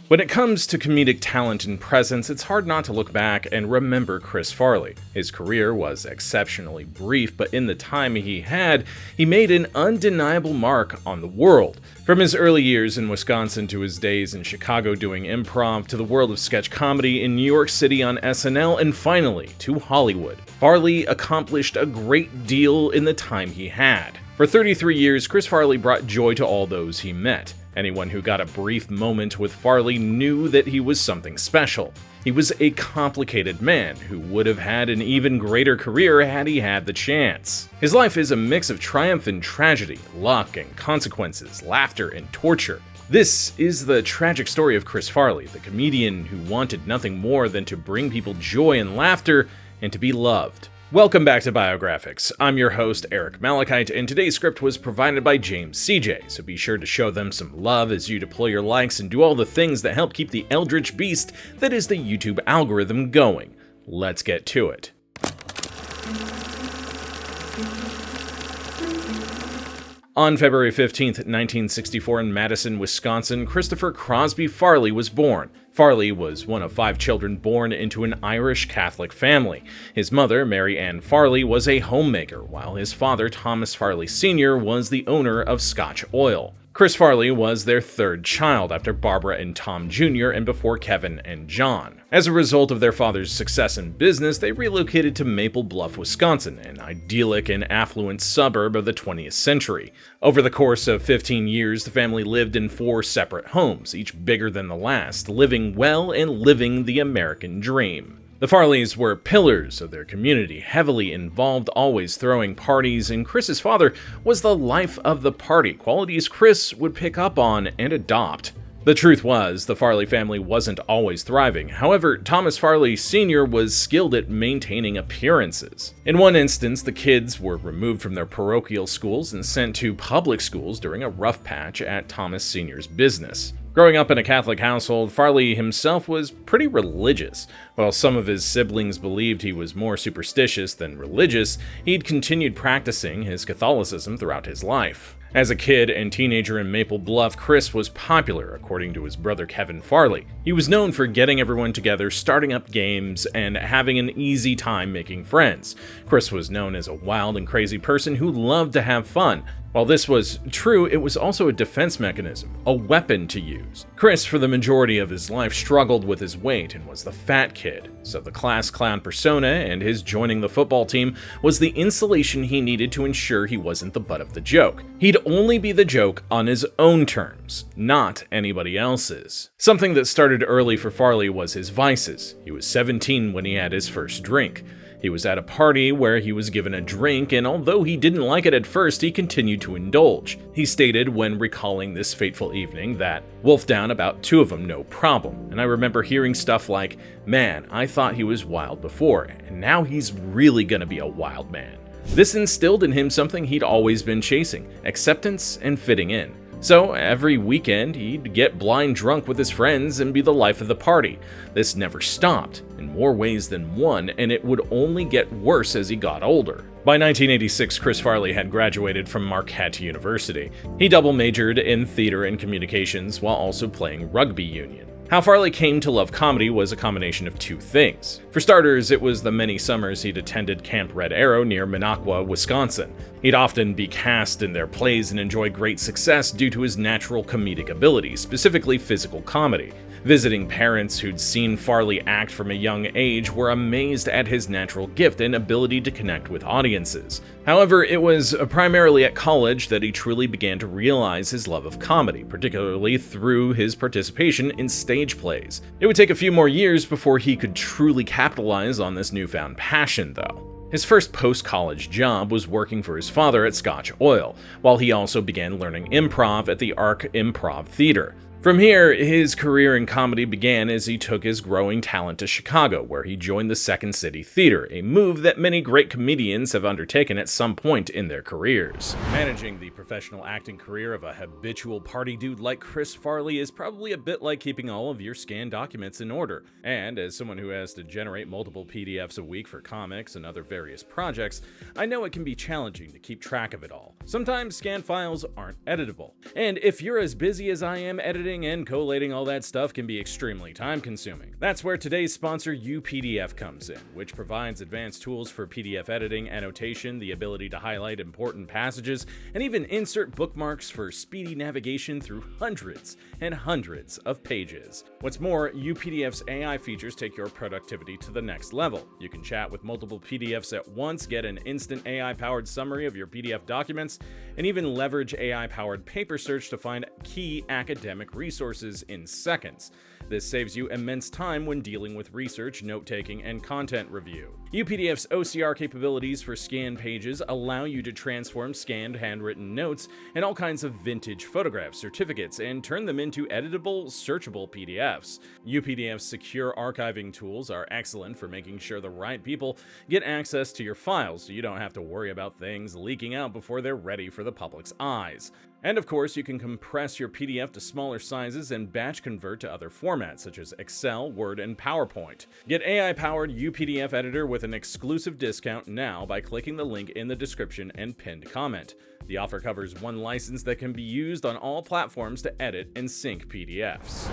When it comes to comedic talent and presence, it's hard not to look back and remember Chris Farley. His career was exceptionally brief, but in the time he had, he made an undeniable mark on the world. From his early years in Wisconsin to his days in Chicago doing improv, to the world of sketch comedy in New York City on SNL, and finally to Hollywood, Farley accomplished a great deal in the time he had. For 33 years, Chris Farley brought joy to all those he met. Anyone who got a brief moment with Farley knew that he was something special. He was a complicated man who would have had an even greater career had he had the chance. His life is a mix of triumph and tragedy, luck and consequences, laughter and torture. This is the tragic story of Chris Farley, the comedian who wanted nothing more than to bring people joy and laughter and to be loved. Welcome back to Biographics. I'm your host, Eric Malachite, and today's script was provided by James CJ, so be sure to show them some love as you deploy your likes and do all the things that help keep the eldritch beast that is the YouTube algorithm going. Let's get to it. On February 15th, 1964 in Madison, Wisconsin, Christopher Crosby Farley was born. Farley was one of 5 children born into an Irish Catholic family. His mother, Mary Ann Farley, was a homemaker, while his father, Thomas Farley Sr., was the owner of Scotch Oil. Chris Farley was their third child after Barbara and Tom Jr. and before Kevin and John. As a result of their father's success in business, they relocated to Maple Bluff, Wisconsin, an idyllic and affluent suburb of the 20th century. Over the course of 15 years, the family lived in 4 separate homes, each bigger than the last, living well and living the American dream. The Farleys were pillars of their community, heavily involved, always throwing parties, and Chris's father was the life of the party, qualities Chris would pick up on and adopt. The truth was, the Farley family wasn't always thriving. However, Thomas Farley Sr. was skilled at maintaining appearances. In one instance, the kids were removed from their parochial schools and sent to public schools during a rough patch at Thomas Sr.'s business. Growing up in a Catholic household, Farley himself was pretty religious. While some of his siblings believed he was more superstitious than religious, he'd continued practicing his Catholicism throughout his life. As a kid and teenager in Maple Bluff, Chris was popular, according to his brother Kevin Farley. He was known for getting everyone together, starting up games, and having an easy time making friends. Chris was known as a wild and crazy person who loved to have fun. While this was true, it was also a defense mechanism, a weapon to use. Chris, for the majority of his life, struggled with his weight and was the fat kid, so the class clown persona and his joining the football team was the insulation he needed to ensure he wasn't the butt of the joke. He'd only be the joke on his own terms, not anybody else's. Something that started early for Farley was his vices. He was 17 when he had his first drink. He was at a party where he was given a drink, and although he didn't like it at first, he continued to indulge. He stated when recalling this fateful evening that, "Wolfed down about 2 of them, no problem, and I remember hearing stuff like, 'Man, I thought he was wild before, and now he's really gonna be a wild man.' This instilled in him something he'd always been chasing, acceptance and fitting in. So every weekend, he'd get blind drunk with his friends and be the life of the party. This never stopped, in more ways than one, and it would only get worse as he got older. By 1986, Chris Farley had graduated from Marquette University. He double majored in theater and communications while also playing rugby union. How Farley came to love comedy was a combination of 2 things. For starters, it was the many summers he'd attended Camp Red Arrow near Minocqua, Wisconsin. He'd often be cast in their plays and enjoy great success due to his natural comedic abilities, specifically physical comedy. Visiting parents who'd seen Farley act from a young age were amazed at his natural gift and ability to connect with audiences. However, it was primarily at college that he truly began to realize his love of comedy, particularly through his participation in stage plays. It would take a few more years before he could truly capitalize on this newfound passion, though. His first post-college job was working for his father at Scotch Oil, while he also began learning improv at the Arc Improv Theater. From here, his career in comedy began as he took his growing talent to Chicago, where he joined the Second City Theater, a move that many great comedians have undertaken at some point in their careers. Managing the professional acting career of a habitual party dude like Chris Farley is probably a bit like keeping all of your scanned documents in order. And as someone who has to generate multiple PDFs a week for comics and other various projects, I know it can be challenging to keep track of it all. Sometimes scanned files aren't editable. And if you're as busy as I am editing editing and collating all that stuff can be extremely time-consuming. That's where today's sponsor UPDF comes in, which provides advanced tools for PDF editing, annotation, the ability to highlight important passages, and even insert bookmarks for speedy navigation through hundreds and hundreds of pages. What's more, UPDF's AI features take your productivity to the next level. You can chat with multiple PDFs at once, get an instant AI-powered summary of your PDF documents, and even leverage AI-powered paper search to find key academic resources in seconds. This saves you immense time when dealing with research, note-taking, and content review. UPDF's OCR capabilities for scanned pages allow you to transform scanned handwritten notes and all kinds of vintage photographs, certificates, and turn them into editable, searchable PDFs. UPDF's secure archiving tools are excellent for making sure the right people get access to your files, so you don't have to worry about things leaking out before they're ready for the public's eyes. And of course, you can compress your PDF to smaller sizes and batch convert to other formats such as Excel, Word, and PowerPoint. Get AI-powered UPDF editor with an exclusive discount now by clicking the link in the description and pinned comment. The offer covers one license that can be used on all platforms to edit and sync PDFs.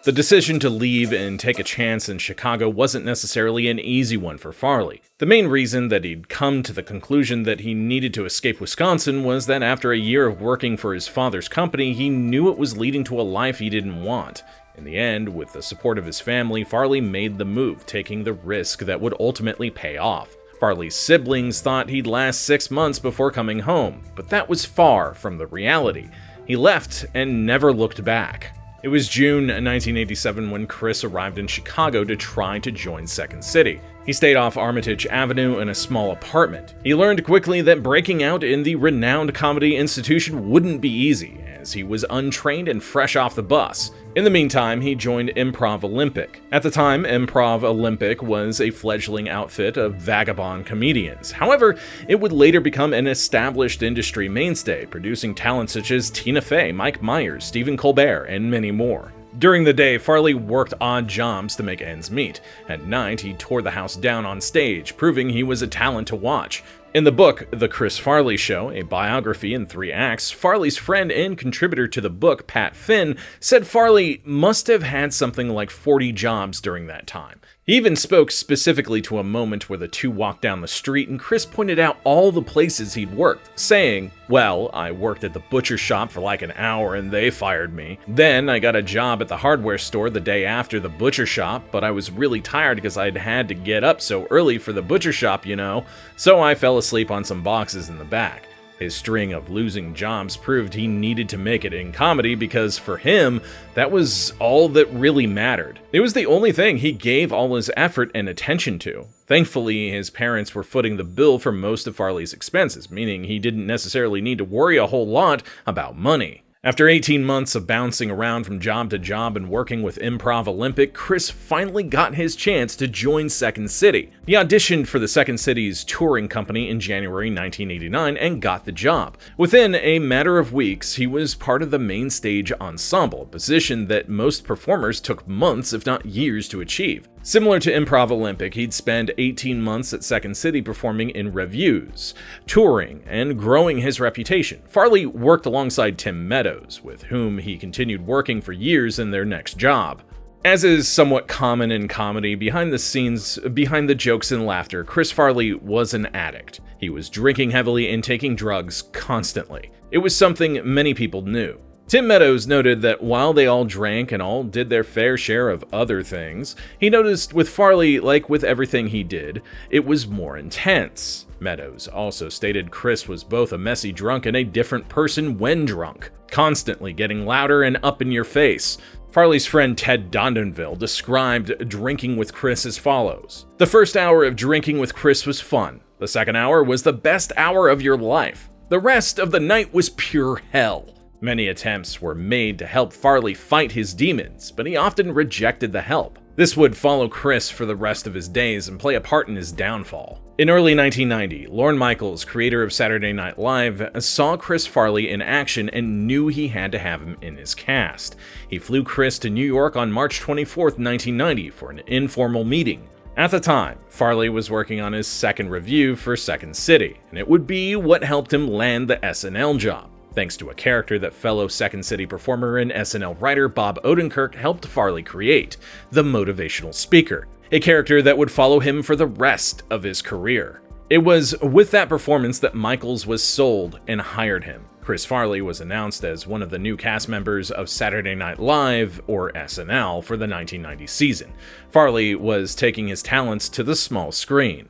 The decision to leave and take a chance in Chicago wasn't necessarily an easy one for Farley. The main reason that he'd come to the conclusion that he needed to escape Wisconsin was that after a year of working for his father's company, he knew it was leading to a life he didn't want. In the end, with the support of his family, Farley made the move, taking the risk that would ultimately pay off. Farley's siblings thought he'd last 6 months before coming home, but that was far from the reality. He left and never looked back. It was June 1987 when Chris arrived in Chicago to try to join Second City. He stayed off Armitage Avenue in a small apartment. He learned quickly that breaking out in the renowned comedy institution wouldn't be easy, as he was untrained and fresh off the bus. In the meantime, he joined Improv Olympic. At the time, Improv Olympic was a fledgling outfit of vagabond comedians. However, it would later become an established industry mainstay, producing talent such as Tina Fey, Mike Myers, Stephen Colbert, and many more. During the day, Farley worked odd jobs to make ends meet. At night, he tore the house down on stage, proving he was a talent to watch. In the book, The Chris Farley Show, a biography in 3 acts, Farley's friend and contributor to the book, Pat Finn, said Farley must have had something like 40 jobs during that time. He even spoke specifically to a moment where the two walked down the street and Chris pointed out all the places he'd worked, saying, "Well, I worked at the butcher shop for like an hour and they fired me. Then I got a job at the hardware store the day after the butcher shop, but I was really tired because I'd had to get up so early for the butcher shop, you know, so I fell asleep on some boxes in the back." His string of losing jobs proved he needed to make it in comedy because, for him, that was all that really mattered. It was the only thing he gave all his effort and attention to. Thankfully, his parents were footing the bill for most of Farley's expenses, meaning he didn't necessarily need to worry a whole lot about money. After 18 months of bouncing around from job to job and working with Improv Olympic, Chris finally got his chance to join Second City. He auditioned for the Second City's touring company in January 1989 and got the job. Within a matter of weeks, he was part of the main stage ensemble, a position that most performers took months, if not years, to achieve. Similar to Improv Olympic, he'd spend 18 months at Second City performing in revues, touring, and growing his reputation. Farley worked alongside Tim Meadows, with whom he continued working for years in their next job. As is somewhat common in comedy, behind the scenes, behind the jokes and laughter, Chris Farley was an addict. He was drinking heavily and taking drugs constantly. It was something many people knew. Tim Meadows noted that while they all drank and all did their fair share of other things, he noticed with Farley, like with everything he did, it was more intense. Meadows also stated Chris was both a messy drunk and a different person when drunk, constantly getting louder and up in your face. Farley's friend Ted Dondonville described drinking with Chris as follows: "The first hour of drinking with Chris was fun. The second hour was the best hour of your life. The rest of the night was pure hell." Many attempts were made to help Farley fight his demons, but he often rejected the help. This would follow Chris for the rest of his days and play a part in his downfall. In early 1990, Lorne Michaels, creator of Saturday Night Live, saw Chris Farley in action and knew he had to have him in his cast. He flew Chris to New York on March 24, 1990 for an informal meeting. At the time, Farley was working on his second review for Second City, and it would be what helped him land the SNL job, thanks to a character that fellow Second City performer and SNL writer Bob Odenkirk helped Farley create, the motivational speaker, a character that would follow him for the rest of his career. It was with that performance that Michaels was sold and hired him. Chris Farley was announced as one of the new cast members of Saturday Night Live, or SNL, for the 1990 season. Farley was taking his talents to the small screen.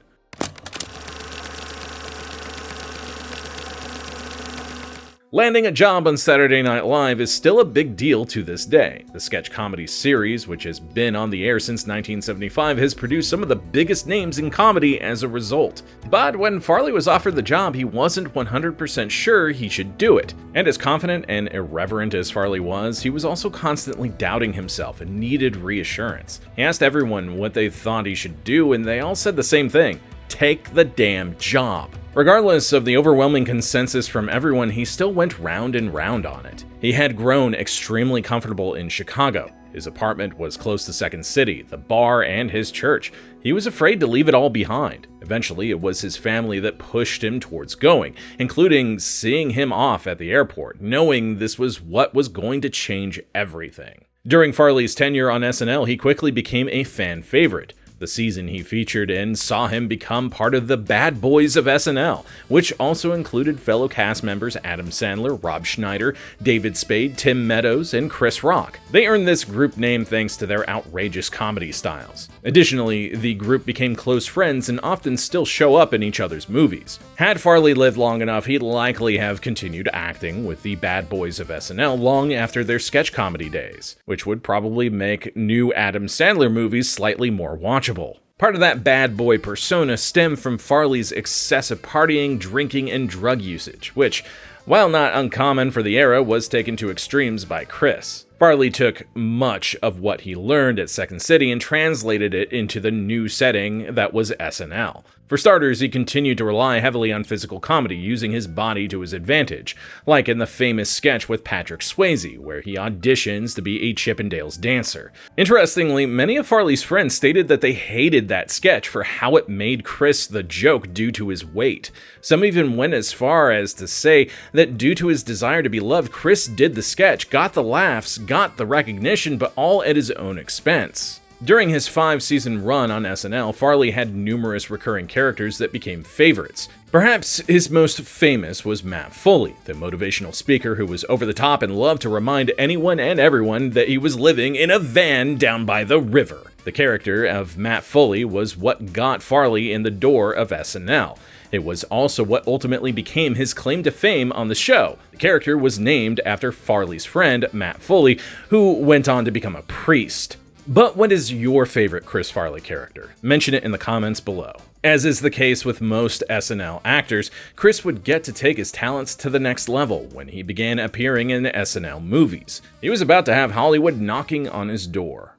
Landing a job on Saturday Night Live is still a big deal to this day. The sketch comedy series, which has been on the air since 1975, has produced some of the biggest names in comedy as a result. But when Farley was offered the job, he wasn't 100% sure he should do it. And as confident and irreverent as Farley was, he was also constantly doubting himself and needed reassurance. He asked everyone what they thought he should do, and they all said the same thing: take the damn job. Regardless of the overwhelming consensus from everyone, he still went round and round on it. He had grown extremely comfortable in Chicago. His apartment was close to Second City, the bar, and his church. He was afraid to leave it all behind. Eventually, it was his family that pushed him towards going, including seeing him off at the airport, knowing this was what was going to change everything. During Farley's tenure on SNL, he quickly became a fan favorite. The season he featured in saw him become part of the Bad Boys of SNL, which also included fellow cast members Adam Sandler, Rob Schneider, David Spade, Tim Meadows, and Chris Rock. They earned this group name thanks to their outrageous comedy styles. Additionally, the group became close friends and often still show up in each other's movies. Had Farley lived long enough, he'd likely have continued acting with the Bad Boys of SNL long after their sketch comedy days, which would probably make new Adam Sandler movies slightly more watchable. Part of that bad boy persona stemmed from Farley's excessive partying, drinking, and drug usage, which, while not uncommon for the era, was taken to extremes by Chris. Farley took much of what he learned at Second City and translated it into the new setting that was SNL. For starters, he continued to rely heavily on physical comedy, using his body to his advantage, like in the famous sketch with Patrick Swayze, where he auditions to be a Chippendales dancer. Interestingly, many of Farley's friends stated that they hated that sketch for how it made Chris the joke due to his weight. Some even went as far as to say that due to his desire to be loved, Chris did the sketch, got the laughs, got the recognition, but all at his own expense. During his 5-season run on SNL, Farley had numerous recurring characters that became favorites. Perhaps his most famous was Matt Foley, the motivational speaker who was over the top and loved to remind anyone and everyone that he was living in a van down by the river. The character of Matt Foley was what got Farley in the door of SNL. It was also what ultimately became his claim to fame on the show. The character was named after Farley's friend, Matt Foley, who went on to become a priest. But what is your favorite Chris Farley character? Mention it in the comments below. As is the case with most SNL actors, Chris would get to take his talents to the next level when he began appearing in SNL movies. He was about to have Hollywood knocking on his door.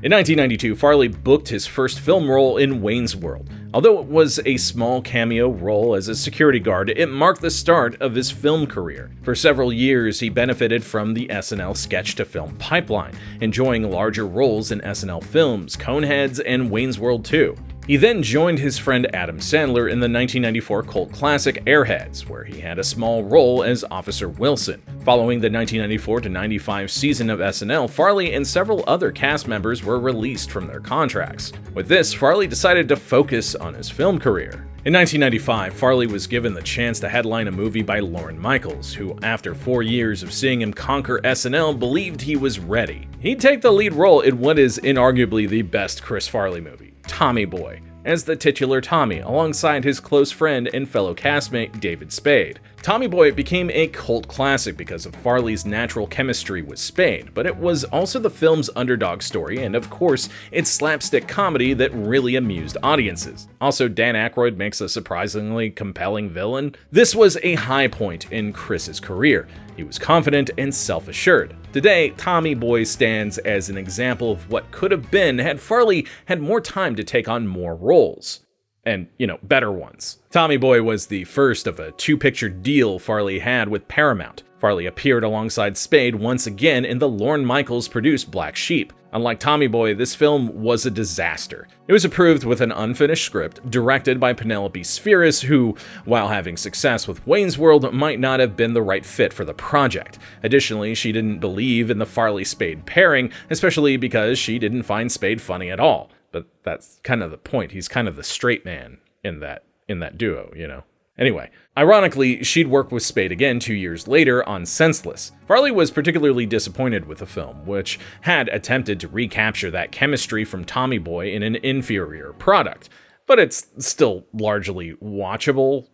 In 1992, Farley booked his first film role in Wayne's World. Although it was a small cameo role as a security guard, it marked the start of his film career. For several years, he benefited from the SNL sketch-to-film pipeline, enjoying larger roles in SNL films, Coneheads, and Wayne's World 2. He then joined his friend Adam Sandler in the 1994 cult classic Airheads, where he had a small role as Officer Wilson. Following the 1994-95 season of SNL, Farley and several other cast members were released from their contracts. With this, Farley decided to focus on his film career. In 1995, Farley was given the chance to headline a movie by Lorne Michaels, who, after 4 years of seeing him conquer SNL, believed he was ready. He'd take the lead role in what is inarguably the best Chris Farley movie, Tommy Boy, as the titular Tommy, alongside his close friend and fellow castmate David Spade. Tommy Boy became a cult classic because of Farley's natural chemistry with Spade, but it was also the film's underdog story and, of course, its slapstick comedy that really amused audiences. Also, Dan Aykroyd makes a surprisingly compelling villain. This was a high point in Chris's career. He was confident and self-assured. Today, Tommy Boy stands as an example of what could have been had Farley had more time to take on more roles. And, better ones. Tommy Boy was the first of a 2-picture deal Farley had with Paramount. Farley appeared alongside Spade once again in the Lorne Michaels-produced Black Sheep. Unlike Tommy Boy, this film was a disaster. It was approved with an unfinished script, directed by Penelope Spheris, who, while having success with Wayne's World, might not have been the right fit for the project. Additionally, she didn't believe in the Farley-Spade pairing, especially because she didn't find Spade funny at all. But that's kind of the point. He's kind of the straight man in that duo, you know? Anyway, ironically, she'd work with Spade again 2 years later on Senseless. Farley was particularly disappointed with the film, which had attempted to recapture that chemistry from Tommy Boy in an inferior product. But it's still largely watchable,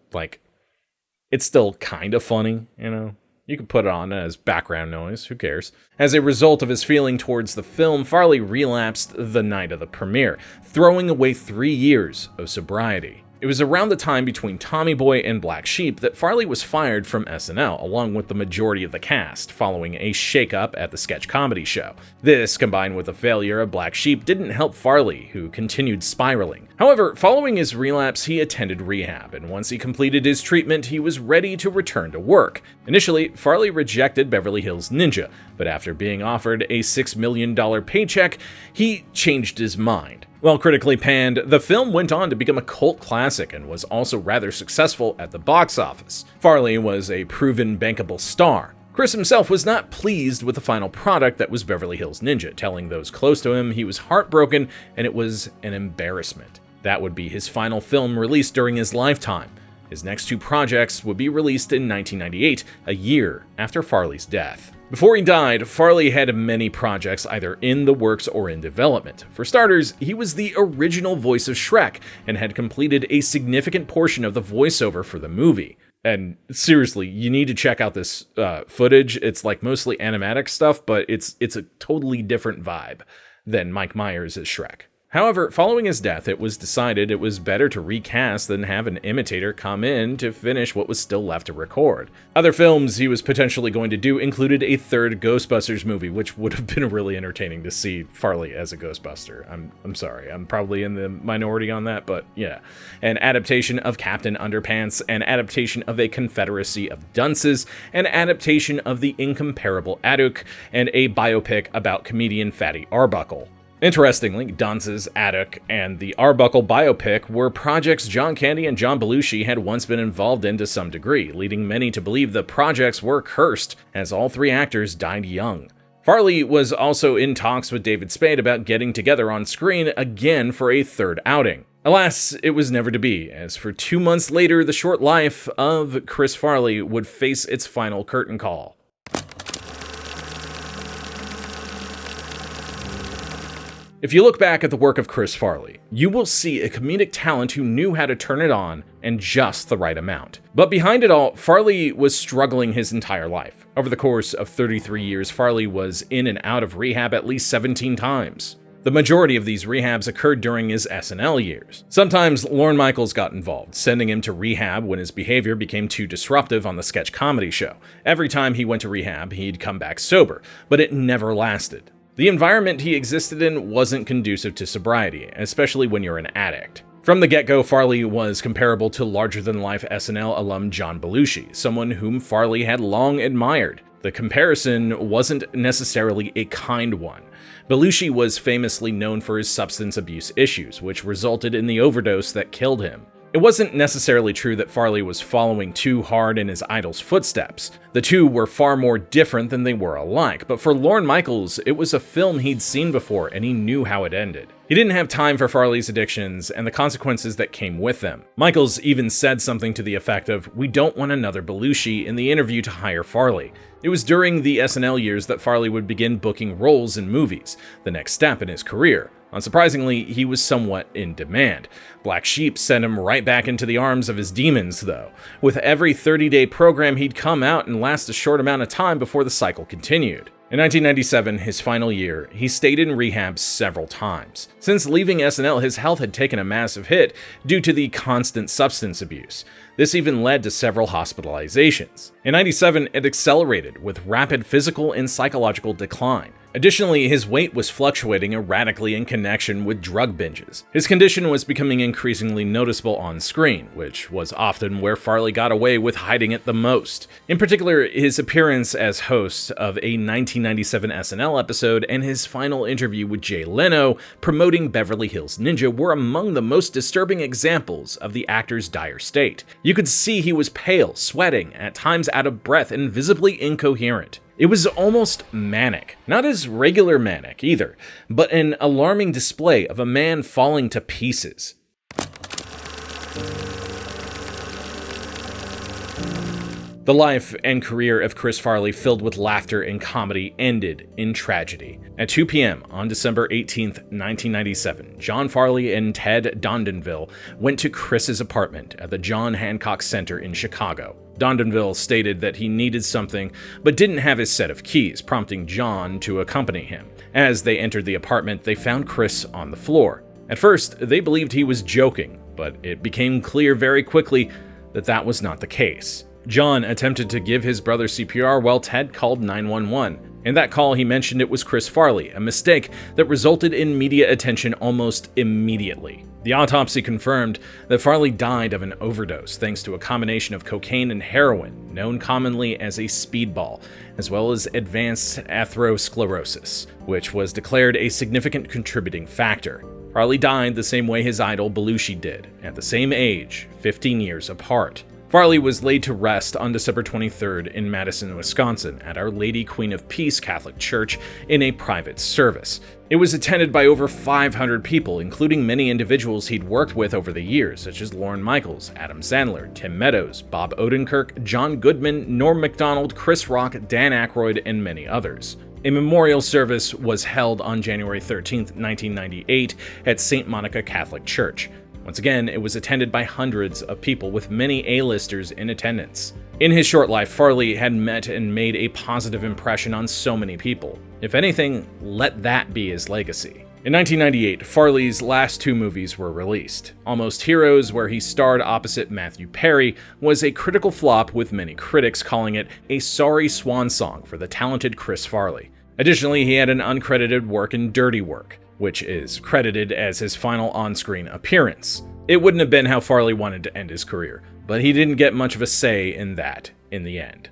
it's still kind of funny, you know? You could put it on as background noise, who cares? As a result of his feeling towards the film, Farley relapsed the night of the premiere, throwing away 3 years of sobriety. It was around the time between Tommy Boy and Black Sheep that Farley was fired from SNL, along with the majority of the cast, following a shakeup at the sketch comedy show. This, combined with the failure of Black Sheep, didn't help Farley, who continued spiraling. However, following his relapse, he attended rehab, and once he completed his treatment, he was ready to return to work. Initially, Farley rejected Beverly Hills Ninja, but after being offered a $6 million paycheck, he changed his mind. While critically panned, the film went on to become a cult classic and was also rather successful at the box office. Farley was a proven bankable star. Chris himself was not pleased with the final product that was Beverly Hills Ninja, telling those close to him he was heartbroken and it was an embarrassment. That would be his final film released during his lifetime. His next 2 projects would be released in 1998, a year after Farley's death. Before he died, Farley had many projects either in the works or in development. For starters, he was the original voice of Shrek and had completed a significant portion of the voiceover for the movie. And seriously, you need to check out this footage. It's mostly animatic stuff, but it's a totally different vibe than Mike Myers as Shrek. However, following his death, it was decided it was better to recast than have an imitator come in to finish what was still left to record. Other films he was potentially going to do included a third Ghostbusters movie, which would have been really entertaining to see Farley as a Ghostbuster. I'm sorry, I'm probably in the minority on that, but yeah. An adaptation of Captain Underpants, an adaptation of A Confederacy of Dunces, an adaptation of The Incomparable Aduk, and a biopic about comedian Fatty Arbuckle. Interestingly, Dunce's, Aduk, and the Arbuckle biopic were projects John Candy and John Belushi had once been involved in to some degree, leading many to believe the projects were cursed, as all 3 actors died young. Farley was also in talks with David Spade about getting together on screen again for a third outing. Alas, it was never to be, as for 2 months later, the short life of Chris Farley would face its final curtain call. If you look back at the work of Chris Farley, you will see a comedic talent who knew how to turn it on and just the right amount. But behind it all, Farley was struggling his entire life. Over the course of 33 years, Farley was in and out of rehab at least 17 times. The majority of these rehabs occurred during his SNL years. Sometimes Lorne Michaels got involved, sending him to rehab when his behavior became too disruptive on the sketch comedy show. Every time he went to rehab, he'd come back sober, but it never lasted. The environment he existed in wasn't conducive to sobriety, especially when you're an addict. From the get-go, Farley was comparable to larger-than-life SNL alum John Belushi, someone whom Farley had long admired. The comparison wasn't necessarily a kind one. Belushi was famously known for his substance abuse issues, which resulted in the overdose that killed him. It wasn't necessarily true that Farley was following too hard in his idol's footsteps. The two were far more different than they were alike, but for Lorne Michaels, it was a film he'd seen before and he knew how it ended. He didn't have time for Farley's addictions and the consequences that came with them. Michaels even said something to the effect of, "We don't want another Belushi," in the interview to hire Farley. It was during the SNL years that Farley would begin booking roles in movies, the next step in his career. Unsurprisingly, he was somewhat in demand. Black Sheep sent him right back into the arms of his demons, though. With every 30-day program, he'd come out and last a short amount of time before the cycle continued. In 1997, his final year, he stayed in rehab several times. Since leaving SNL, his health had taken a massive hit due to the constant substance abuse. This even led to several hospitalizations. In 97, it accelerated with rapid physical and psychological decline. Additionally, his weight was fluctuating erratically in connection with drug binges. His condition was becoming increasingly noticeable on screen, which was often where Farley got away with hiding it the most. In particular, his appearance as host of a 1997 SNL episode and his final interview with Jay Leno promoting Beverly Hills Ninja were among the most disturbing examples of the actor's dire state. You could see he was pale, sweating, at times out of breath, and visibly incoherent. It was almost manic. Not as regular manic either, but an alarming display of a man falling to pieces. The life and career of Chris Farley, filled with laughter and comedy, ended in tragedy. At 2 p.m. on December 18, 1997, John Farley and Ted Dondanville went to Chris's apartment at the John Hancock Center in Chicago. Dondanville stated that he needed something, but didn't have his set of keys, prompting John to accompany him. As they entered the apartment, they found Chris on the floor. At first, they believed he was joking, but it became clear very quickly that that was not the case. John attempted to give his brother CPR while Ted called 911. In that call, he mentioned it was Chris Farley, a mistake that resulted in media attention almost immediately. The autopsy confirmed that Farley died of an overdose thanks to a combination of cocaine and heroin, known commonly as a speedball, as well as advanced atherosclerosis, which was declared a significant contributing factor. Farley died the same way his idol Belushi did, at the same age, 15 years apart. Farley was laid to rest on December 23rd in Madison, Wisconsin, at Our Lady Queen of Peace Catholic Church in a private service. It was attended by over 500 people, including many individuals he'd worked with over the years, such as Lorne Michaels, Adam Sandler, Tim Meadows, Bob Odenkirk, John Goodman, Norm Macdonald, Chris Rock, Dan Aykroyd, and many others. A memorial service was held on January 13, 1998, at St. Monica Catholic Church. Once again, it was attended by hundreds of people, with many A-listers in attendance. In his short life, Farley had met and made a positive impression on so many people. If anything, let that be his legacy. In 1998, Farley's last two movies were released. Almost Heroes, where he starred opposite Matthew Perry, was a critical flop, with many critics calling it a sorry swan song for the talented Chris Farley. Additionally, he had an uncredited work in Dirty Work, which is credited as his final on-screen appearance. It wouldn't have been how Farley wanted to end his career, but he didn't get much of a say in that in the end.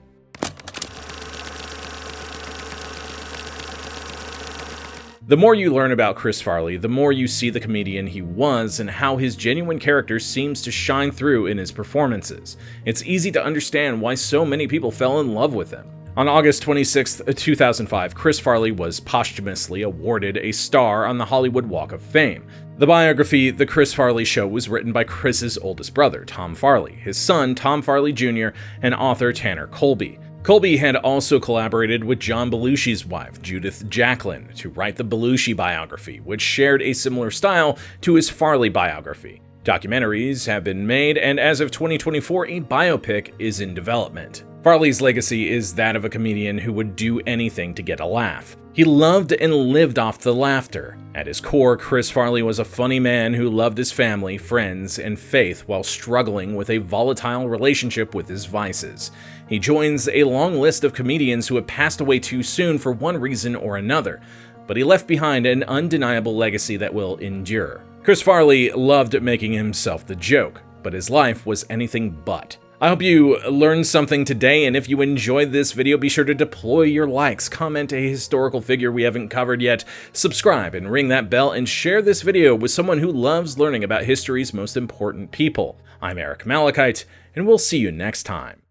The more you learn about Chris Farley, the more you see the comedian he was and how his genuine character seems to shine through in his performances. It's easy to understand why so many people fell in love with him. On August 26, 2005, Chris Farley was posthumously awarded a star on the Hollywood Walk of Fame. The biography, The Chris Farley Show, was written by Chris's oldest brother, Tom Farley, his son, Tom Farley Jr., and author Tanner Colby. Colby had also collaborated with John Belushi's wife, Judith Jacklin, to write the Belushi biography, which shared a similar style to his Farley biography. Documentaries have been made, and as of 2024, a biopic is in development. Farley's legacy is that of a comedian who would do anything to get a laugh. He loved and lived off the laughter. At his core, Chris Farley was a funny man who loved his family, friends, and faith while struggling with a volatile relationship with his vices. He joins a long list of comedians who have passed away too soon for one reason or another, but he left behind an undeniable legacy that will endure. Chris Farley loved making himself the joke, but his life was anything but. I hope you learned something today, and if you enjoyed this video, be sure to deploy your likes, comment a historical figure we haven't covered yet, subscribe and ring that bell, and share this video with someone who loves learning about history's most important people. I'm Eric Malachite, and we'll see you next time.